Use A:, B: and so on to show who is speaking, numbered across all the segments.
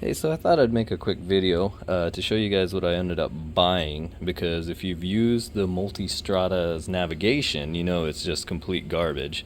A: Hey, so I thought I'd make a quick video to show you guys what I ended up buying, because if you've used the Multistrada's navigation, you know it's just complete garbage.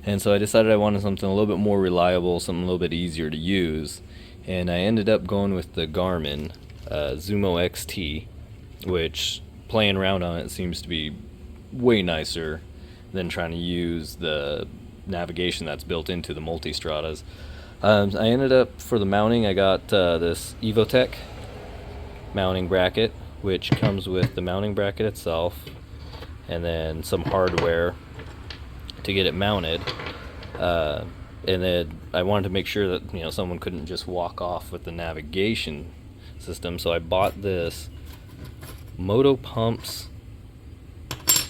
A: And so I decided I wanted something a little bit more reliable, something a little bit easier to use, and I ended up going with the Garmin Zumo XT, which, playing around on it, seems to be way nicer than trying to use the navigation that's built into the Multistradas. I ended up, for the mounting, I got this Evotech mounting bracket, which comes with the mounting bracket itself and then some hardware to get it mounted. And then I wanted to make sure that someone couldn't just walk off with the navigation system, so I bought this Moto Pumps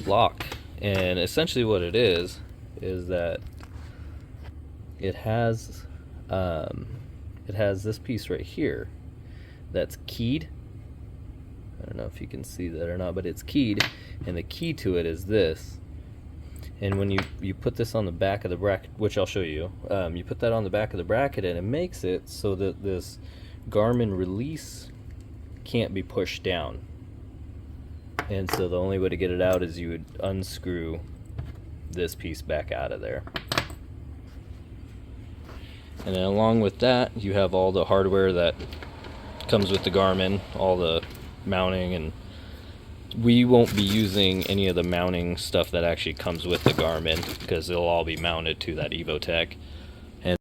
A: lock. And essentially what it is that it has this piece right here that's keyed. I don't know if you can see that or not, but it's keyed, and the key to it is this. And when you put this on the back of the bracket, which I'll show you, you put that on the back of the bracket, and it makes it so that this Garmin release can't be pushed down. And so the only way to get it out is you would unscrew this piece back out of there. And then along with that, you have all the hardware that comes with the Garmin, all the mounting, and we won't be using any of the mounting stuff that actually comes with the Garmin, because it'll all be mounted to that Evotech. And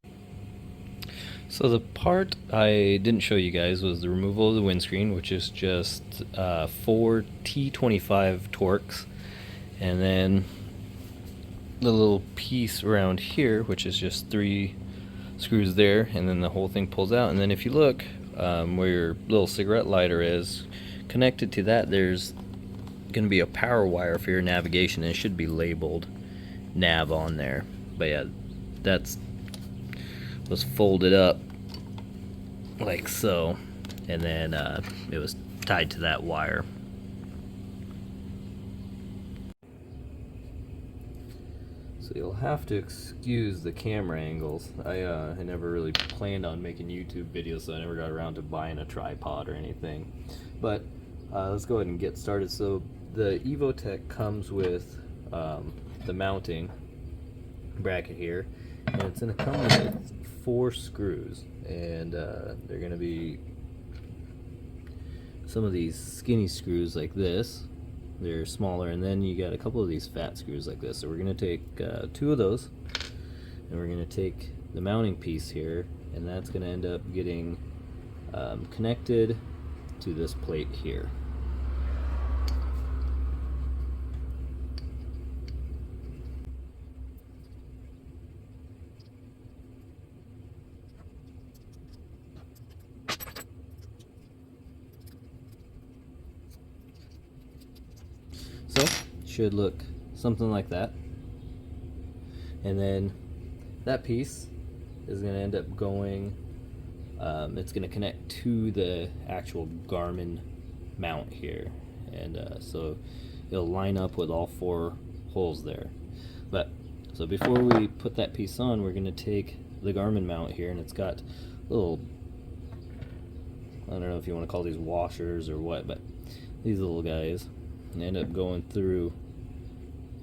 A: so the part I didn't show you guys was the removal of the windscreen, which is just 4 T25 Torx, and then the little piece around here, which is just 3 screws there, and then the whole thing pulls out. And then if you look where your little cigarette lighter is, connected to that there's going to be a power wire for your navigation, and it should be labeled nav on there. But yeah, that's was folded up like so, and then it was tied to that wire. So you'll have to excuse the camera angles. I never really planned on making YouTube videos, so I never got around to buying a tripod or anything. But let's go ahead and get started. So the Evotech comes with the mounting bracket here, and it's going to come with 4 screws, and they're going to be some of these skinny screws like this. They're smaller, and then you got a couple of these fat screws like this. So we're going to take 2 of those, and we're going to take the mounting piece here, and that's going to end up getting connected to this plate here. So should look something like that, and then that piece is going to end up going, it's going to connect to the actual Garmin mount here, and so it'll line up with all 4 holes there. But so before we put that piece on, we're going to take the Garmin mount here, and it's got little, I don't know if you want to call these washers or what, but these little guys end up going through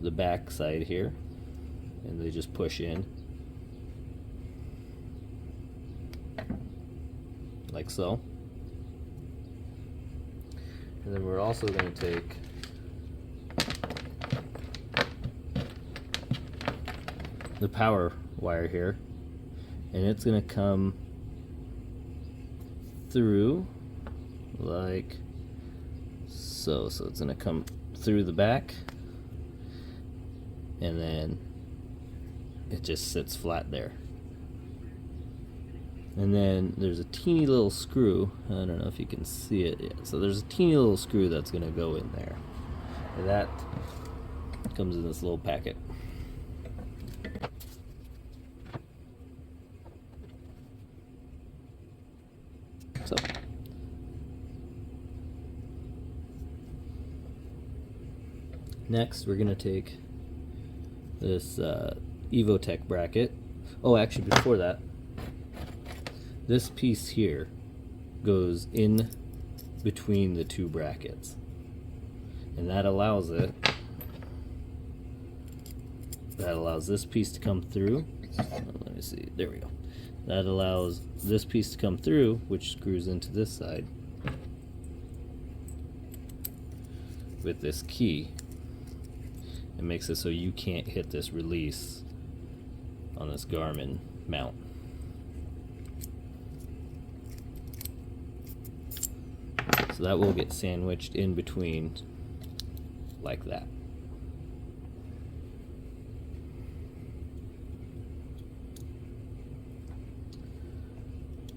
A: the back side here, and they just push in like so. And then we're also going to take the power wire here, and it's going to come through like so. So it's going to come through the back, and then it just sits flat there. And then there's a teeny little screw, I don't know if you can see it yet. So there's a teeny little screw that's going to go in there, and that comes in this little packet. So next we're going to take this Evotech bracket. Oh, actually before that, this piece here goes in between the two brackets, and that allows this piece to come through. Let me see, there we go. That allows this piece to come through, which screws into this side with this key. It makes it so you can't hit this release on this Garmin mount. So that will get sandwiched in between like that.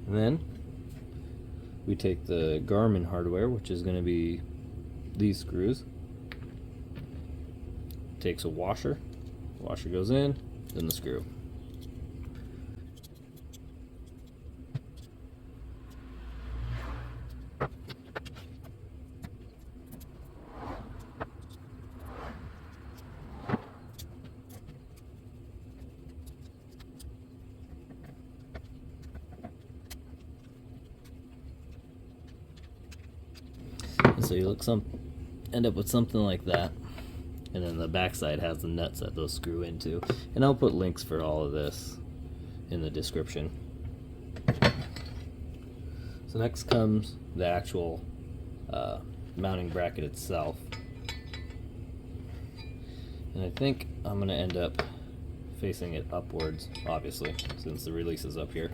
A: And then we take the Garmin hardware, which is going to be these screws. Takes a washer. The washer goes in, then the screw. And so you end up with something like that. And then the backside has the nuts that those screw into. And I'll put links for all of this in the description. So next comes the actual mounting bracket itself. And I think I'm going to end up facing it upwards, obviously, since the release is up here.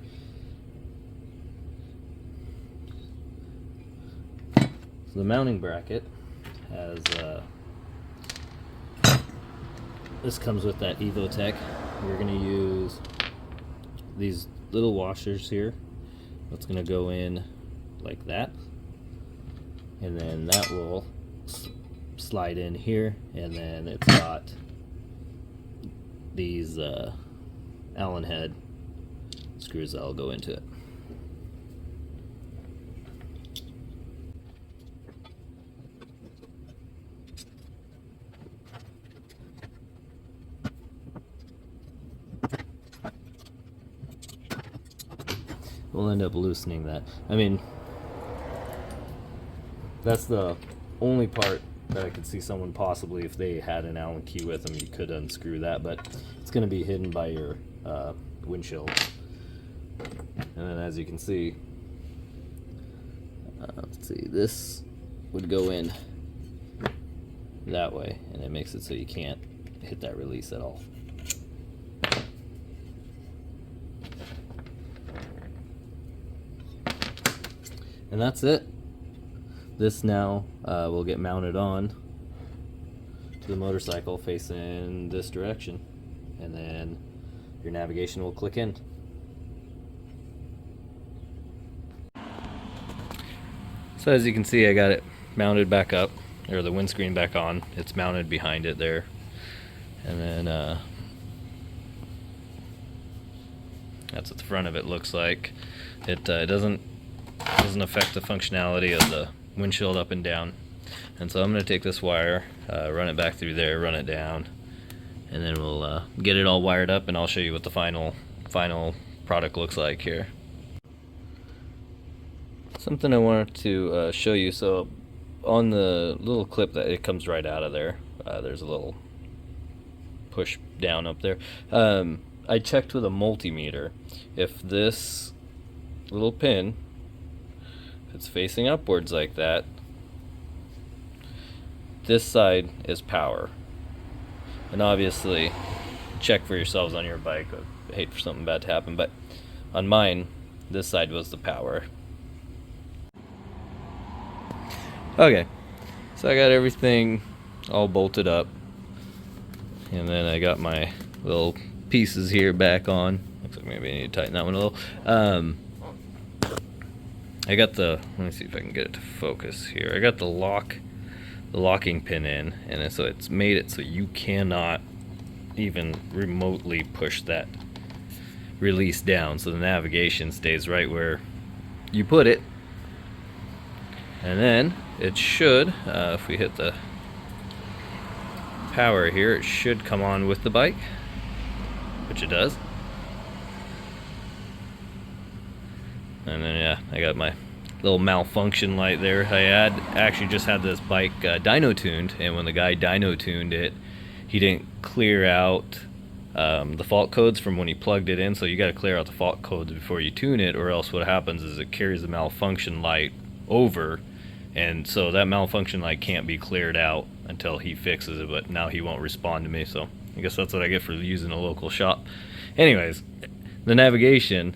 A: So the mounting bracket has this comes with that Evotech. We're going to use these little washers here. That's going to go in like that, and then that will slide in here, and then it's got these Allen head screws that'll go into it. We'll end up loosening that. I mean, that's the only part that I could see someone possibly, if they had an Allen key with them, you could unscrew that, but it's going to be hidden by your windshield. And then as you can see, let's see, this would go in that way, and it makes it so you can't hit that release at all. And that's it. This now will get mounted on to the motorcycle facing this direction, and then your navigation will click in. So as you can see, I got it mounted back up, or the windscreen back on. It's mounted behind it there, and then that's what the front of it looks like. It doesn't affect the functionality of the windshield up and down. And so I'm going to take this wire, run it back through there, run it down, and then we'll get it all wired up, and I'll show you what the final product looks like here. Something I wanted to show you. So on the little clip that it comes right out of there, there's a little push down up there. I checked with a multimeter. If this little pin, if it's facing upwards like that, this side is power. And obviously, check for yourselves on your bike. I hate for something bad to happen, but on mine, this side was the power. Okay, so I got everything all bolted up, and then I got my little pieces here back on. Looks like maybe I need to tighten that one a little. I got the, let me see if I can get it to focus here. I got the locking pin in, and so it's made it so you cannot even remotely push that release down, so the navigation stays right where you put it. And then it should, if we hit the power here, it should come on with the bike, which it does. And then yeah, I got my little malfunction light there. I had actually just had this bike dyno tuned, and when the guy dyno tuned it, he didn't clear out the fault codes from when he plugged it in. So you got to clear out the fault codes before you tune it, or else what happens is it carries the malfunction light over, and so that malfunction light can't be cleared out until he fixes it. But now he won't respond to me, so I guess that's what I get for using a local shop. Anyways, the navigation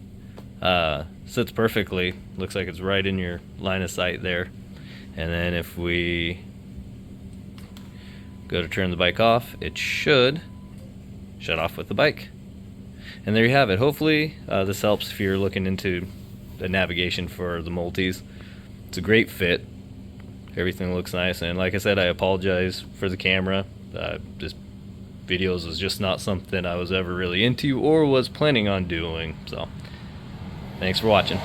A: sits perfectly. Looks like it's right in your line of sight there. And then if we go to turn the bike off, it should shut off with the bike. And there you have it. Hopefully this helps if you're looking into the navigation for the multis. It's a great fit. Everything looks nice, and like I said, I apologize for the camera. This videos was just not something I was ever really into or was planning on doing. So thanks for watching.